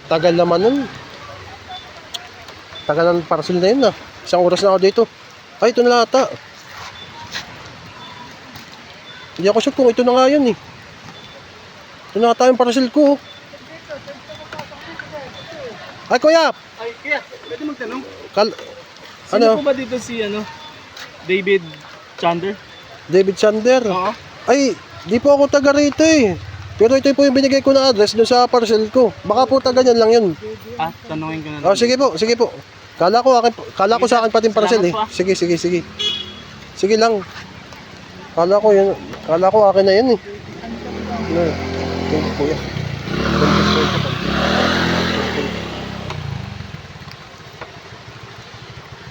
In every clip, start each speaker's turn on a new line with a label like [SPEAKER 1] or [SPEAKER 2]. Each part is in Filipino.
[SPEAKER 1] Tagal naman nun. Tagal ng parcel na yun ah. Isang oras na ako dito. Ay, ito na ata. Hindi ako sure kung ito na nga yun eh. Ito na ata yung parcel ko. Ay, kuya!
[SPEAKER 2] Ay, kaya, pwede magtanong?
[SPEAKER 1] Ano?
[SPEAKER 2] Sino po ba dito si, David Chander?
[SPEAKER 1] David Chander?
[SPEAKER 2] Oo.
[SPEAKER 1] Ay, di po ako taga rito eh. Pero ito po yung binigay ko na address doon sa parcel ko. Baka po taga niyan lang yun.
[SPEAKER 2] Ah, tanungin ko na lang.
[SPEAKER 1] Oh, sige po, sige po. Kala ko sa akin pati yung parcel eh. Sige. Sige lang. Kala ko akin na yun eh. Ano? Thank you, kuya.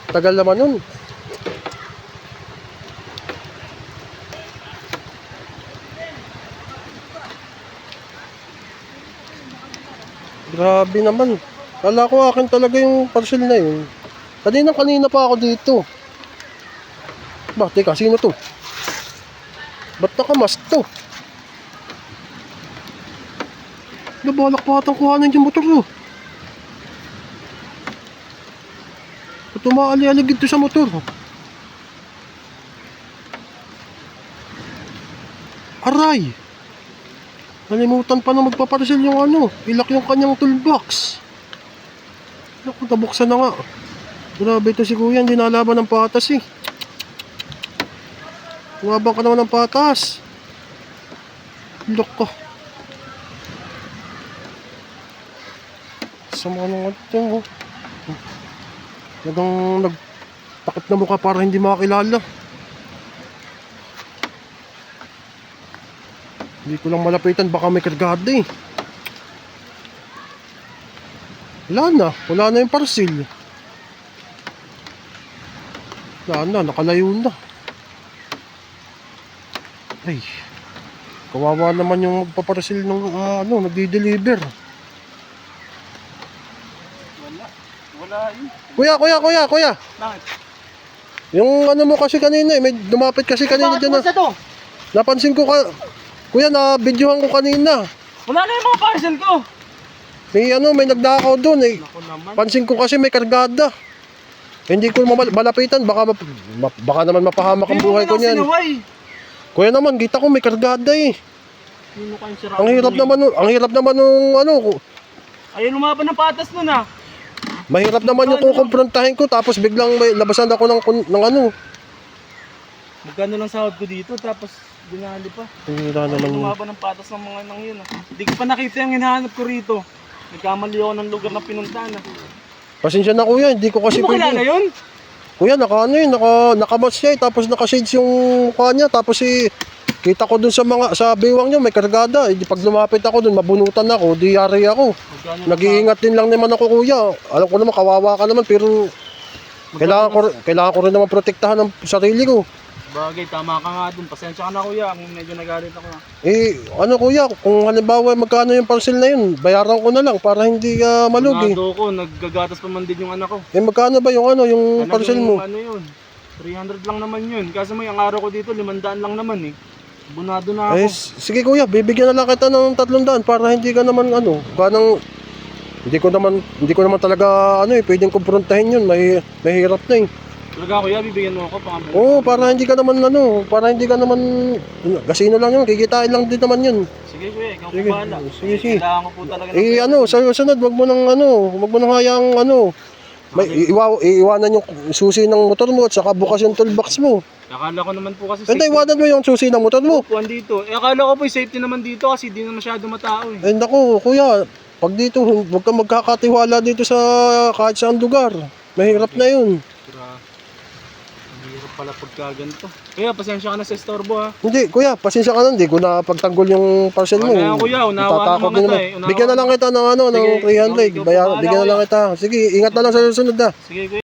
[SPEAKER 1] Tagal naman nun. Grabe naman. Kala ko akin talaga yung parcel na yun. Kanina pa ako dito. Ba, teka, sino to? Ba't nakamask to? Nabalak pa atang kuhanin yung motor ko. Ba't umaali-alig dito sa motor? Aray! Nalimutan pa na magpaparcel yung ilak yung kanyang toolbox. Naku, nabuksan na nga. Grabe ito si kuya, hindi nalaban ng patas eh. Umabang ka naman ng patas. Loko. Sama nung ito. Nagtakip na mukha para hindi makakilala. Hindi ko lang malapitan, baka may kargada eh. Wala na yung parcel. Wala na, nakalayo na. Ay, kawawa naman yung magpaparcel ng nagdi-deliver.
[SPEAKER 2] Wala yun.
[SPEAKER 1] Kuya.
[SPEAKER 2] Bakit?
[SPEAKER 1] Yung mo kasi kanina eh, may dumapit kasi kanina dyan na.
[SPEAKER 2] Bakit to?
[SPEAKER 1] Napansin ko kuya, na-videohan ko kanina.
[SPEAKER 2] Wala na yung mga parcel ko.
[SPEAKER 1] May nagdakaw doon eh.
[SPEAKER 2] Ako naman.
[SPEAKER 1] Pansin ko kasi may kargada. Hindi ko malapitan, baka naman mapahamak ang buhay ko niyan. Kuya naman, kita ko may kargada eh. Ang hirap naman nung
[SPEAKER 2] Ayun, lumaban ng patas nun ah.
[SPEAKER 1] mahirap naman yung kukumprontahin ko tapos biglang may labasan ako ng
[SPEAKER 2] Magkano lang sahod ko dito tapos dinali pa.
[SPEAKER 1] Hira naman yun.
[SPEAKER 2] Lumaban ng patas ng mga nang yun ah. Hindi ko pa nakita yung hinahanap ko rito. Nagkamali ako ng lugar na pinuntahan ah.
[SPEAKER 1] Pasensya na kuya, hindi ko kasi
[SPEAKER 2] Hindi mo kilala yun?
[SPEAKER 1] Kuya, nakamas siya eh, tapos nakashades yung mukha niya, tapos kita ko dun sa biwang niya may kargada. Pag lumapit ako dun, mabunutan ako, di yari ako. Nag-iingat din lang naman ako kuya. Alam ko naman, kawawa ka naman, pero kailangan ko rin naman protektahan ang sarili ko.
[SPEAKER 2] Bagay, tama ka nga dun. Pasensya ka na kuya, medyo nagalit ako.
[SPEAKER 1] Kuya, kung halimbawa magkano yung parcel na yun, bayaran ko na lang para hindi ka malugi.
[SPEAKER 2] Nado ko, naggagatas pa man din yung anak ko.
[SPEAKER 1] Magkano ba yung parcel mo?
[SPEAKER 2] Ano yun? 300 lang naman yun. Kasi may ang araw ko dito, 500 lang naman eh. Bunado na ako.
[SPEAKER 1] Sige kuya, bibigyan na lang kita ng 300 para hindi ka naman hindi ko naman talaga pwedeng kumprontahin yun. Mahirap na eh.
[SPEAKER 2] Talaga kuya, bibigyan mo ako pang
[SPEAKER 1] Oo, para hindi ka naman gasino lang yun, kikitain lang din naman yun.
[SPEAKER 2] Sige kuya, ikaw
[SPEAKER 1] Sige,
[SPEAKER 2] po bahala.
[SPEAKER 1] sige.
[SPEAKER 2] Kailangan ko po talaga
[SPEAKER 1] Sa sunod, wag mo nang hayaang iiwanan yung susi ng motor mo at saka bukas yung toolbox mo.
[SPEAKER 2] Akala ko naman po kasi
[SPEAKER 1] Hindi, iwanan mo yung susi ng motor mo.
[SPEAKER 2] Upuan dito. Akala ko po safety naman dito kasi di na masyado matao eh.
[SPEAKER 1] Naku, kuya, pag dito, huwag kang magkakatiwala dito sa kahit saan lugar. Mahirap na yun.
[SPEAKER 2] Mahirap pala pagka ganito. Kuya, pasensya ka na sa istorbo ha.
[SPEAKER 1] Hindi, kuya, pasensya ka na, hindi ko na pagtanggol yung parcel mo.
[SPEAKER 2] Kaya kuya, unawa ng mga tayo.
[SPEAKER 1] Bigyan na lang kita ng 300. Bigyan na lang kita. Sige, ingat na lang sa susunod na.
[SPEAKER 2] Sige kuya.